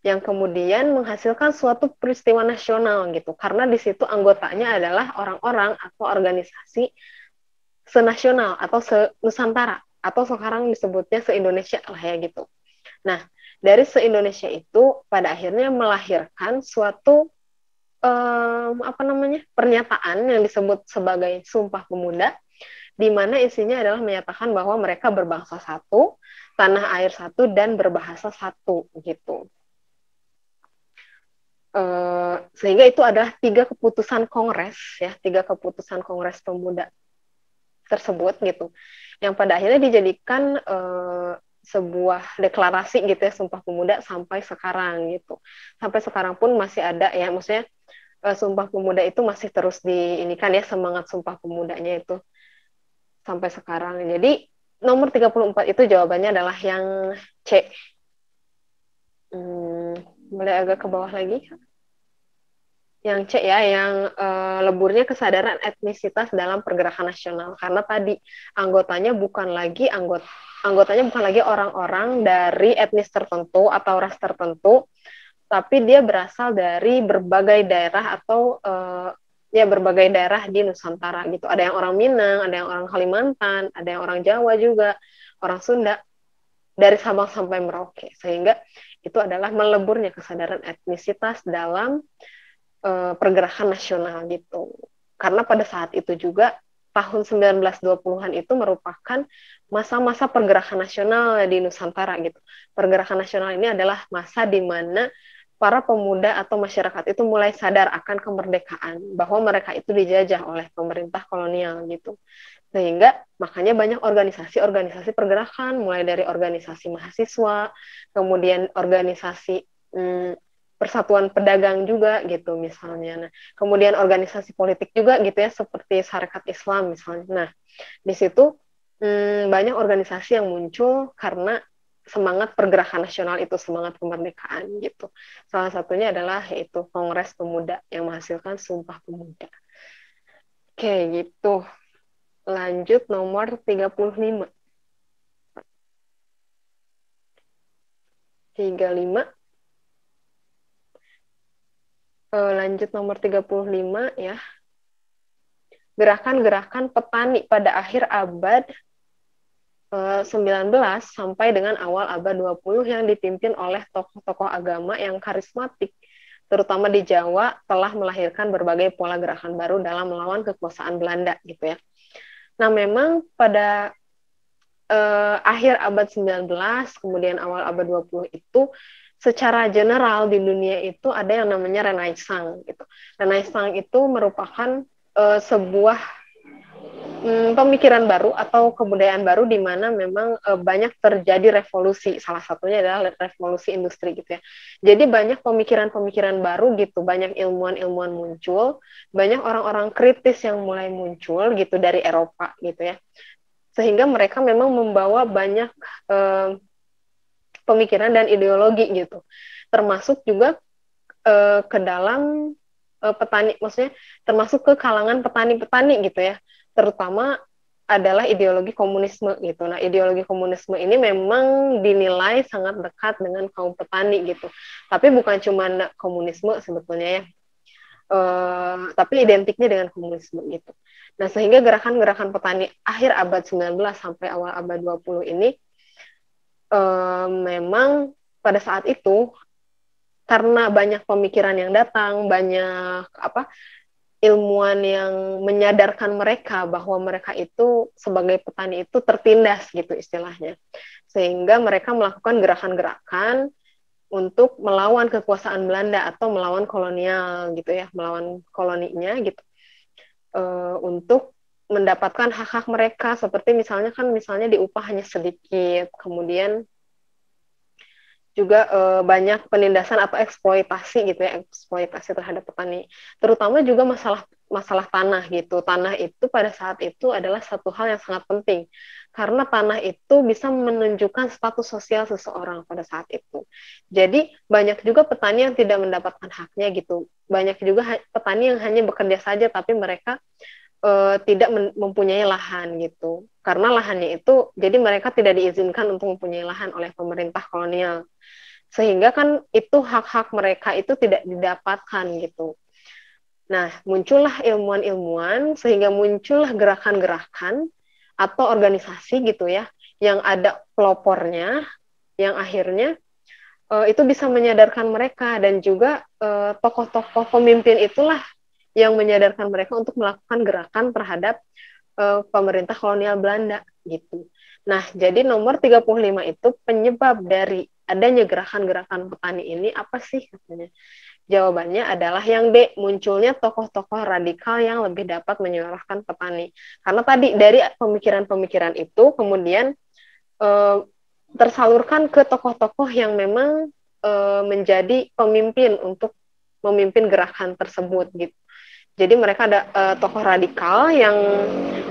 yang kemudian menghasilkan suatu peristiwa nasional gitu. Karena di situ anggotanya adalah orang-orang atau organisasi senasional atau se-Nusantara atau sekarang disebutnya se-Indonesia lah ya gitu. Nah, dari se-Indonesia itu pada akhirnya melahirkan suatu pernyataan yang disebut sebagai Sumpah Pemuda, di mana isinya adalah menyatakan bahwa mereka berbangsa satu, tanah air satu, dan berbahasa satu gitu. Sehingga itu adalah 3 keputusan Kongres ya, 3 keputusan Kongres Pemuda tersebut gitu, yang pada akhirnya dijadikan sebuah deklarasi gitu ya, Sumpah Pemuda sampai sekarang gitu. Sampai sekarang pun masih ada ya, maksudnya Sumpah Pemuda itu masih terus diinikan ya, semangat Sumpah Pemudanya itu sampai sekarang. Jadi nomor 34 itu jawabannya adalah yang C. Boleh agak ke bawah lagi? Yang C ya, yang leburnya kesadaran etnisitas dalam pergerakan nasional. Karena tadi anggotanya bukan lagi orang-orang dari etnis tertentu atau ras tertentu, tapi dia berasal dari berbagai daerah atau berbagai daerah di Nusantara gitu. Ada yang orang Minang, ada yang orang Kalimantan, ada yang orang Jawa juga, orang Sunda, dari Sabang sampai Merauke. Sehingga itu adalah meleburnya kesadaran etnisitas dalam pergerakan nasional gitu. Karena pada saat itu juga tahun 1920-an itu merupakan masa-masa pergerakan nasional di Nusantara gitu. Pergerakan nasional ini adalah masa di mana para pemuda atau masyarakat itu mulai sadar akan kemerdekaan, bahwa mereka itu dijajah oleh pemerintah kolonial gitu. Sehingga makanya banyak organisasi-organisasi pergerakan, mulai dari organisasi mahasiswa, kemudian organisasi persatuan pedagang juga gitu misalnya. Nah, kemudian organisasi politik juga gitu ya, seperti Sarekat Islam misalnya. Nah, di situ banyak organisasi yang muncul karena semangat pergerakan nasional itu, semangat kemerdekaan gitu. Salah satunya adalah yaitu Kongres Pemuda yang menghasilkan Sumpah Pemuda. Oke, gitu. Lanjut nomor 35. 35. Lanjut nomor 35 ya. Gerakan-gerakan petani pada akhir abad 19 sampai dengan awal abad 20 yang dipimpin oleh tokoh-tokoh agama yang karismatik, terutama di Jawa, telah melahirkan berbagai pola gerakan baru dalam melawan kekuasaan Belanda gitu ya. Nah, memang pada akhir abad 19, kemudian awal abad 20 itu secara general di dunia itu ada yang namanya Renaissance gitu. Renaissance itu merupakan sebuah pemikiran baru atau kebudayaan baru di mana memang banyak terjadi revolusi. Salah satunya adalah revolusi industri gitu ya. Jadi banyak pemikiran-pemikiran baru gitu, banyak ilmuwan-ilmuwan muncul, banyak orang-orang kritis yang mulai muncul gitu dari Eropa gitu ya. Sehingga mereka memang membawa banyak pemikiran dan ideologi gitu. Termasuk juga ke dalam petani, maksudnya termasuk ke kalangan petani-petani gitu ya, terutama adalah ideologi komunisme gitu. Nah, ideologi komunisme ini memang dinilai sangat dekat dengan kaum petani gitu. Tapi bukan cuma komunisme sebetulnya ya. tapi identiknya dengan komunisme gitu. Nah, sehingga gerakan-gerakan petani akhir abad 19 sampai awal abad 20 ini memang pada saat itu karena banyak pemikiran yang datang, banyak ilmuwan yang menyadarkan mereka bahwa mereka itu sebagai petani itu tertindas gitu istilahnya. Sehingga mereka melakukan gerakan-gerakan untuk melawan kekuasaan Belanda atau melawan kolonial gitu ya, melawan koloninya gitu. Untuk mendapatkan hak-hak mereka seperti misalnya diupah hanya sedikit, kemudian juga banyak penindasan atau eksploitasi gitu ya, eksploitasi terhadap petani, terutama juga masalah tanah gitu. Tanah itu pada saat itu adalah satu hal yang sangat penting karena tanah itu bisa menunjukkan status sosial seseorang pada saat itu. Jadi banyak juga petani yang tidak mendapatkan haknya gitu, banyak juga petani yang hanya bekerja saja tapi mereka tidak mempunyai lahan gitu, karena lahannya itu jadi mereka tidak diizinkan untuk mempunyai lahan oleh pemerintah kolonial, sehingga kan itu hak-hak mereka itu tidak didapatkan gitu. Nah, muncullah ilmuwan-ilmuwan sehingga muncullah gerakan-gerakan atau organisasi gitu ya yang ada pelopornya, yang akhirnya itu bisa menyadarkan mereka, dan juga tokoh-tokoh pemimpin itulah yang menyadarkan mereka untuk melakukan gerakan terhadap pemerintah kolonial Belanda gitu. Nah, jadi nomor 35 itu penyebab dari adanya gerakan-gerakan petani ini apa sih katanya? Jawabannya adalah yang D, munculnya tokoh-tokoh radikal yang lebih dapat menyuarakan petani. Karena tadi dari pemikiran-pemikiran itu kemudian tersalurkan ke tokoh-tokoh yang memang menjadi pemimpin untuk memimpin gerakan tersebut gitu. Jadi mereka ada tokoh radikal yang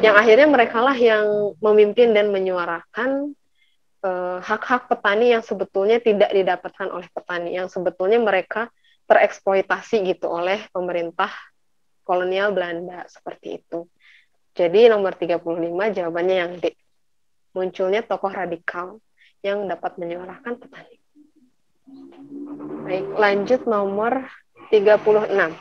akhirnya mereka lah yang memimpin dan menyuarakan hak-hak petani yang sebetulnya tidak didapatkan oleh petani, yang sebetulnya mereka tereksploitasi gitu oleh pemerintah kolonial Belanda seperti itu. Jadi nomor 35 jawabannya yang D. Munculnya tokoh radikal yang dapat menyuarakan petani. Baik, lanjut nomor 36.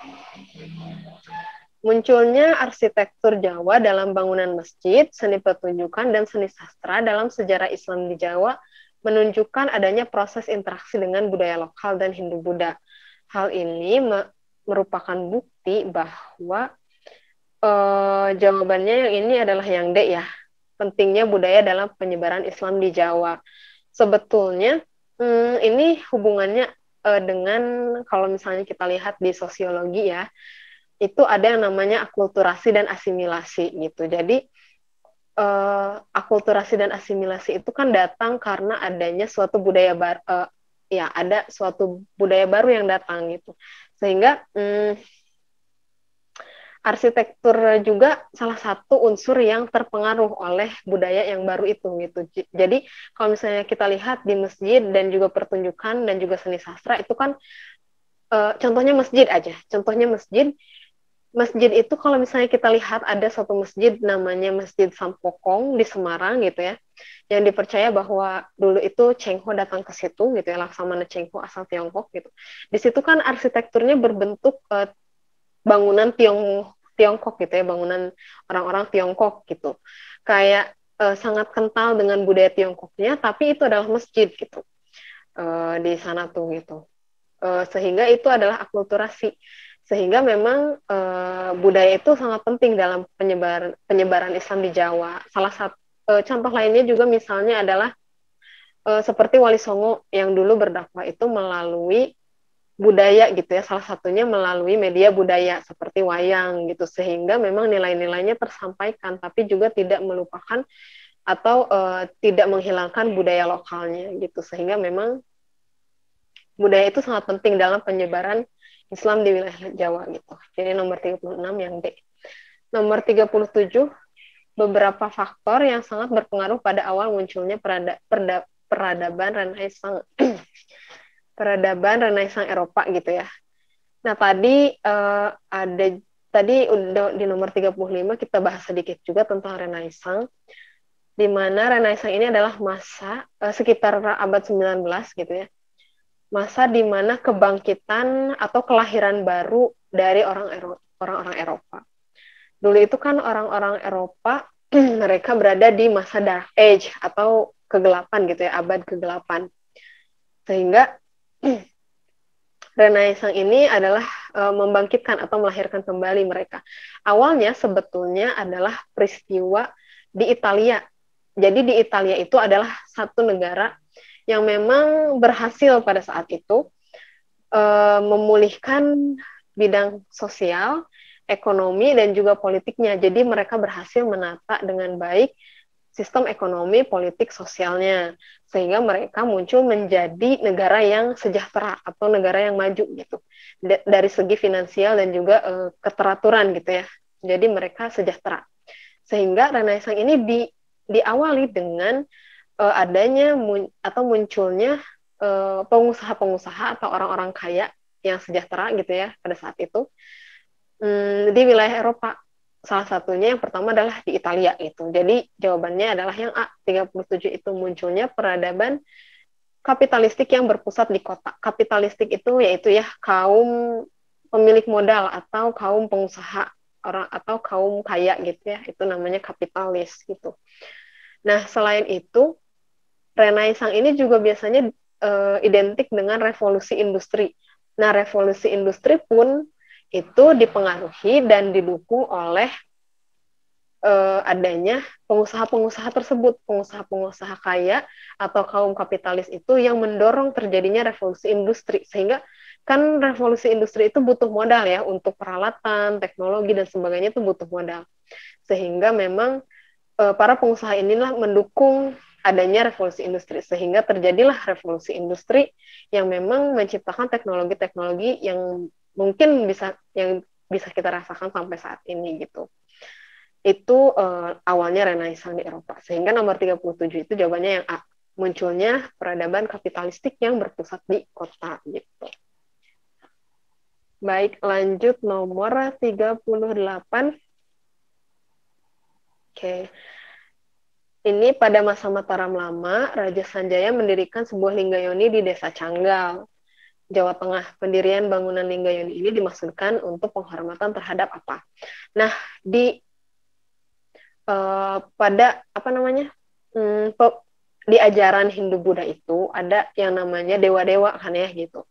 Munculnya arsitektur Jawa dalam bangunan masjid, seni pertunjukan, dan seni sastra dalam sejarah Islam di Jawa menunjukkan adanya proses interaksi dengan budaya lokal dan Hindu-Buddha. Hal ini merupakan bukti bahwa jawabannya yang ini adalah yang D ya, pentingnya budaya dalam penyebaran Islam di Jawa. Sebetulnya ini hubungannya dengan kalau misalnya kita lihat di sosiologi ya, itu ada yang namanya akulturasi dan asimilasi gitu. Jadi akulturasi dan asimilasi itu kan datang karena adanya suatu budaya baru, ada suatu budaya baru yang datang gitu. Sehingga arsitektur juga salah satu unsur yang terpengaruh oleh budaya yang baru itu gitu. Jadi kalau misalnya kita lihat di masjid dan juga pertunjukan dan juga seni sastra itu kan contohnya masjid aja. Contohnya masjid itu kalau misalnya kita lihat ada satu masjid namanya Masjid Sampokong di Semarang gitu ya, yang dipercaya bahwa dulu itu Cheng Ho datang ke situ gitu ya, Laksamana Cheng Ho asal Tiongkok gitu. Di situ kan arsitekturnya berbentuk bangunan Tiongkok gitu ya, bangunan orang-orang Tiongkok gitu. Kayak sangat kental dengan budaya Tiongkoknya, tapi itu adalah masjid gitu di sana tuh gitu. Sehingga itu adalah akulturasi. Sehingga memang budaya itu sangat penting dalam penyebaran Islam di Jawa. Salah satu contoh lainnya juga misalnya adalah seperti Wali Songo yang dulu berdakwah itu melalui budaya gitu ya, salah satunya melalui media budaya seperti wayang gitu, sehingga memang nilai-nilainya tersampaikan tapi juga tidak melupakan atau tidak menghilangkan budaya lokalnya gitu, sehingga memang budaya itu sangat penting dalam penyebaran Islam di wilayah Jawa gitu. Jadi nomor 36 yang D. Nomor 37, beberapa faktor yang sangat berpengaruh pada awal munculnya peradaban Renaissance Eropa gitu ya. Nah, tadi udah di nomor 35 kita bahas sedikit juga tentang Renaissance, di mana Renaissance ini adalah masa sekitar abad 19 gitu ya. Masa di mana kebangkitan atau kelahiran baru dari orang-orang Eropa. Dulu itu kan orang-orang Eropa mereka berada di masa Dark Age atau kegelapan gitu ya, abad kegelapan. Sehingga Renaissance ini adalah membangkitkan atau melahirkan kembali mereka. Awalnya sebetulnya adalah peristiwa di Italia. Jadi di Italia itu adalah satu negara yang memang berhasil pada saat itu memulihkan bidang sosial, ekonomi, dan juga politiknya. Jadi mereka berhasil menata dengan baik sistem ekonomi, politik, sosialnya. Sehingga mereka muncul menjadi negara yang sejahtera atau negara yang maju gitu. Dari segi finansial dan juga keteraturan gitu ya. Jadi mereka sejahtera. Sehingga Renaissance ini diawali dengan adanya atau munculnya pengusaha-pengusaha atau orang-orang kaya yang sejahtera gitu ya pada saat itu di wilayah Eropa. Salah satunya yang pertama adalah di Italia itu. Jadi jawabannya adalah yang A, 37 itu munculnya peradaban kapitalistik yang berpusat di kota. Kapitalistik itu yaitu ya kaum pemilik modal atau kaum pengusaha orang atau kaum kaya gitu ya. Itu namanya kapitalis gitu. Nah, selain itu Renaissance ini juga biasanya identik dengan revolusi industri. Nah, revolusi industri pun itu dipengaruhi dan didukung oleh adanya pengusaha-pengusaha tersebut, pengusaha-pengusaha kaya atau kaum kapitalis itu yang mendorong terjadinya revolusi industri. Sehingga kan revolusi industri itu butuh modal ya, untuk peralatan, teknologi, dan sebagainya itu butuh modal. Sehingga memang para pengusaha inilah mendukung adanya revolusi industri, sehingga terjadilah revolusi industri yang memang menciptakan teknologi-teknologi yang mungkin bisa kita rasakan sampai saat ini gitu. Itu awalnya Renaissance di Eropa. Sehingga nomor 37 itu jawabannya yang A, munculnya peradaban kapitalistik yang berpusat di kota gitu. Baik, lanjut nomor 38. Oke. Ini pada masa Mataram Lama, Raja Sanjaya mendirikan sebuah Linggayoni di Desa Canggal, Jawa Tengah. Pendirian bangunan Linggayoni ini dimaksudkan untuk penghormatan terhadap apa? Nah, pada di ajaran Hindu Buddha itu ada yang namanya dewa-dewa kan ya gitu.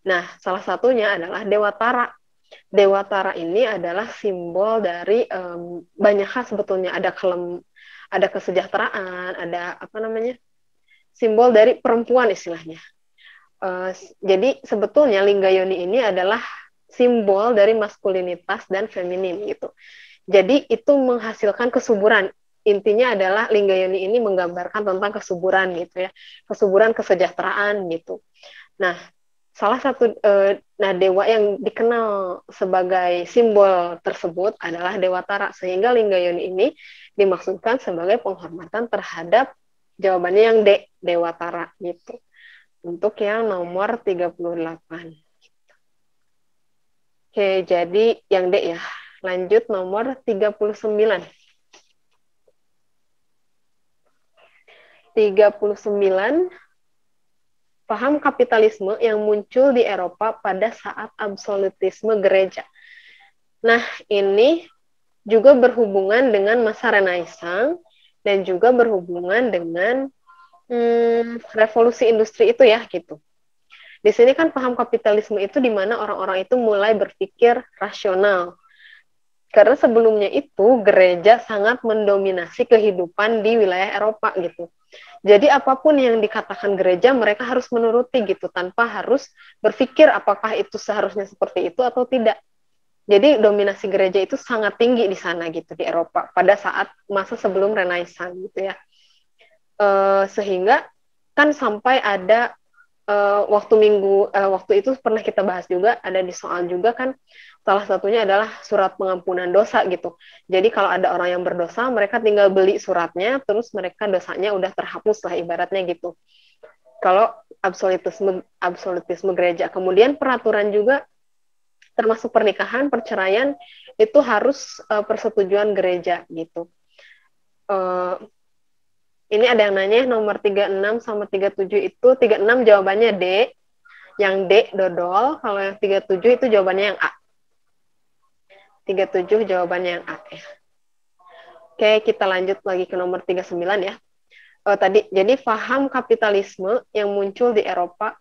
Nah, salah satunya adalah Dewa Tara. Dewa Tara ini adalah simbol dari banyak hal sebetulnya. Ada kesejahteraan, ada simbol dari perempuan istilahnya. Jadi sebetulnya Linggayoni ini adalah simbol dari maskulinitas dan feminin gitu. Jadi itu menghasilkan kesuburan. Intinya adalah Linggayoni ini menggambarkan tentang kesuburan gitu ya, kesuburan kesejahteraan gitu. Nah, salah satu dewa yang dikenal sebagai simbol tersebut adalah Dewa Tara, sehingga Linggayoni ini dimaksudkan sebagai penghormatan terhadap jawabannya yang D, Dewa Tara gitu. Untuk yang nomor 38. Oke, jadi yang D ya. Lanjut nomor 39. 39, paham kapitalisme yang muncul di Eropa pada saat absolutisme gereja. Nah, ini juga berhubungan dengan masa Renaissance dan juga berhubungan dengan revolusi industri itu ya gitu. Di sini kan paham kapitalisme itu di mana orang-orang itu mulai berpikir rasional. Karena sebelumnya itu gereja sangat mendominasi kehidupan di wilayah Eropa gitu. Jadi apapun yang dikatakan gereja mereka harus menuruti gitu tanpa harus berpikir apakah itu seharusnya seperti itu atau tidak. Jadi dominasi gereja itu sangat tinggi di sana gitu di Eropa pada saat masa sebelum Renaissance gitu ya. Sehingga kan sampai ada waktu itu pernah kita bahas juga, ada di soal juga kan, salah satunya adalah surat pengampunan dosa gitu. Jadi kalau ada orang yang berdosa, mereka tinggal beli suratnya, terus mereka dosanya udah terhapus lah ibaratnya gitu. Kalau absolutisme gereja. Kemudian peraturan juga, termasuk pernikahan, perceraian, itu harus persetujuan gereja gitu. Ini ada yang nanya nomor 36 sama 37 itu, 36 jawabannya D, yang D dodol, kalau yang 37 itu jawabannya yang A. 37 jawabannya yang A ya. Oke, kita lanjut lagi ke nomor 39 ya. Tadi, jadi paham kapitalisme yang muncul di Eropa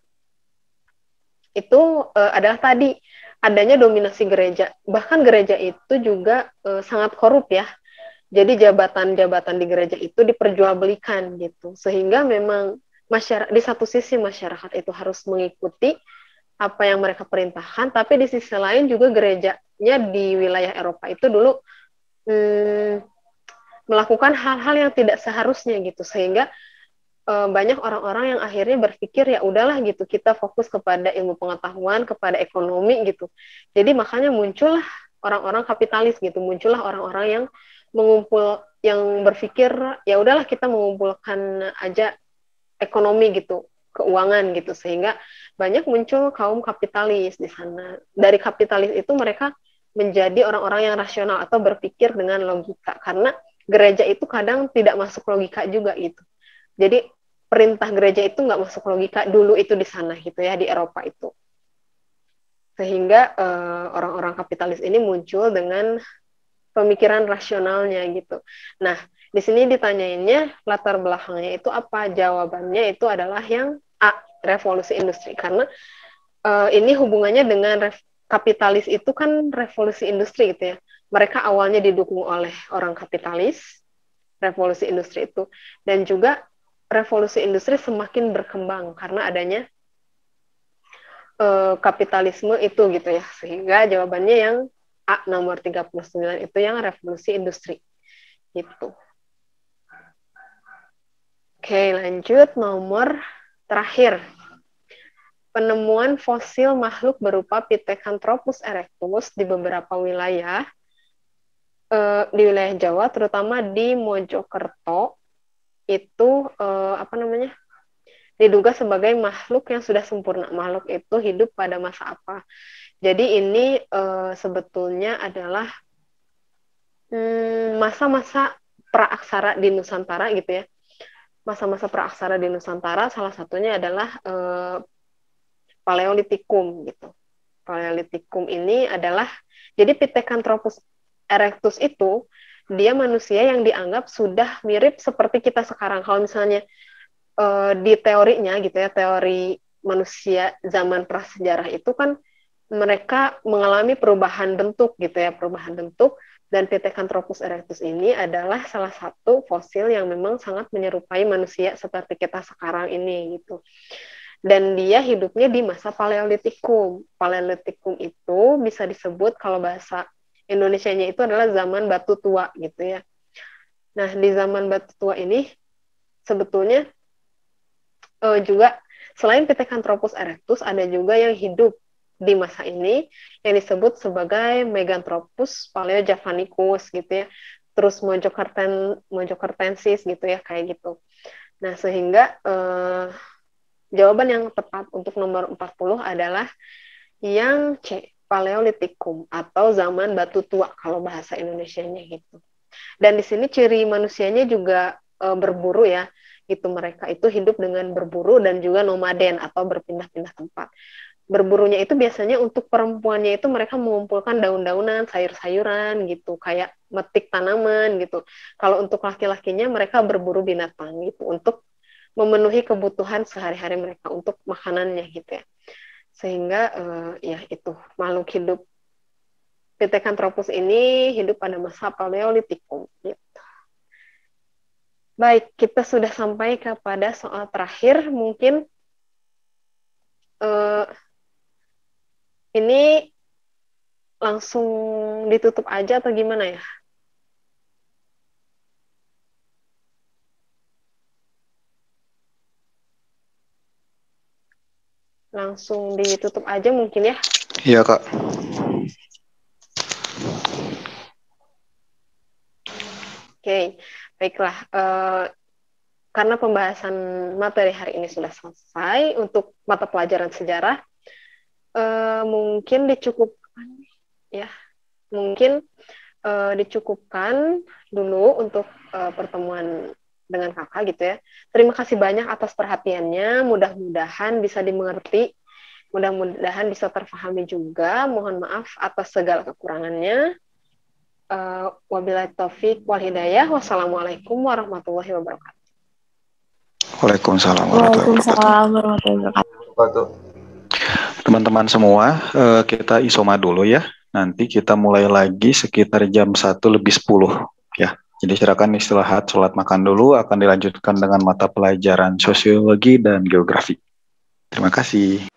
itu adalah tadi adanya dominasi gereja. Bahkan gereja itu juga sangat korup ya. Jadi jabatan-jabatan di gereja itu diperjualbelikan gitu. Sehingga memang masyarakat, di satu sisi masyarakat itu harus mengikuti apa yang mereka perintahkan, tapi di sisi lain juga gerejanya di wilayah Eropa itu dulu melakukan hal-hal yang tidak seharusnya gitu, sehingga banyak orang-orang yang akhirnya berpikir ya udahlah gitu, kita fokus kepada ilmu pengetahuan, kepada ekonomi gitu. Jadi makanya muncullah orang-orang kapitalis gitu, muncullah orang-orang yang yang berpikir ya udahlah kita mengumpulkan aja ekonomi gitu, keuangan gitu, sehingga banyak muncul kaum kapitalis di sana. Dari kapitalis itu mereka menjadi orang-orang yang rasional atau berpikir dengan logika, karena gereja itu kadang tidak masuk logika juga gitu. Jadi perintah gereja itu nggak masuk logika dulu itu di sana gitu ya, di Eropa itu. Sehingga orang-orang kapitalis ini muncul dengan pemikiran rasionalnya gitu. Nah, di sini ditanyainnya latar belakangnya itu apa? Jawabannya itu adalah yang A, revolusi industri. Karena ini hubungannya dengan kapitalis itu kan revolusi industri gitu ya. Mereka awalnya didukung oleh orang kapitalis, revolusi industri itu. Dan juga revolusi industri semakin berkembang karena adanya kapitalisme itu gitu ya. Sehingga jawabannya yang A nomor 39 itu yang revolusi industri. Gitu. Oke, lanjut nomor terakhir. Penemuan fosil makhluk berupa Pithecanthropus erectus di beberapa wilayah di wilayah Jawa, terutama di Mojokerto, itu diduga sebagai makhluk yang sudah sempurna. Makhluk itu hidup pada masa apa? Jadi ini sebetulnya adalah masa-masa praaksara di Nusantara gitu ya. Masa-masa praaksara di Nusantara salah satunya adalah Paleolitikum gitu. Paleolitikum ini adalah, jadi Pithecanthropus erectus itu dia manusia yang dianggap sudah mirip seperti kita sekarang. Kalau misalnya di teorinya gitu ya, teori manusia zaman prasejarah itu kan mereka mengalami perubahan bentuk gitu ya, perubahan bentuk, dan Pithecanthropus erectus ini adalah salah satu fosil yang memang sangat menyerupai manusia seperti kita sekarang ini gitu. Dan dia hidupnya di masa Paleolitikum. Paleolitikum itu bisa disebut kalau bahasa Indonesianya itu adalah zaman batu tua gitu ya. Nah, di zaman batu tua ini sebetulnya juga selain Pithecanthropus erectus ada juga yang hidup di masa ini yang disebut sebagai Meganthropus paleojavanicus gitu ya, terus Mojokertensis gitu ya, kayak gitu. Nah, sehingga jawaban yang tepat untuk nomor 40 adalah yang C, Paleolitikum atau zaman batu tua kalau bahasa Indonesianya gitu. Dan di sini ciri manusianya juga berburu ya, gitu, mereka itu hidup dengan berburu dan juga nomaden atau berpindah-pindah tempat. Berburunya itu biasanya untuk perempuannya itu mereka mengumpulkan daun-daunan, sayur-sayuran gitu, kayak metik tanaman gitu. Kalau untuk laki-lakinya mereka berburu binatang gitu untuk memenuhi kebutuhan sehari-hari mereka untuk makanannya gitu ya. Sehingga ya itu makhluk hidup Pithecanthropus ini hidup pada masa Paleolitikum gitu. Baik, kita sudah sampai kepada soal terakhir. Mungkin ini langsung ditutup aja atau gimana ya? Langsung ditutup aja mungkin ya? Iya, Kak. Oke, baiklah. Karena pembahasan materi hari ini sudah selesai untuk mata pelajaran sejarah, mungkin dicukupkan ya, mungkin dicukupkan dulu untuk pertemuan dengan kakak gitu ya. Terima kasih banyak atas perhatiannya, mudah-mudahan bisa dimengerti, mudah-mudahan bisa terpahami juga. Mohon maaf atas segala kekurangannya. Wabillahi taufik wal hidayah. Wassalamualaikum warahmatullahi wabarakatuh. Waalaikumsalam warahmatullahi wabarakatuh. Waalaikumsalam warahmatullahi wabarakatuh. Teman-teman semua, kita isoma dulu ya. Nanti kita mulai lagi sekitar jam 1:10 ya. Jadi silakan istirahat, sholat makan dulu, akan dilanjutkan dengan mata pelajaran sosiologi dan geografi. Terima kasih.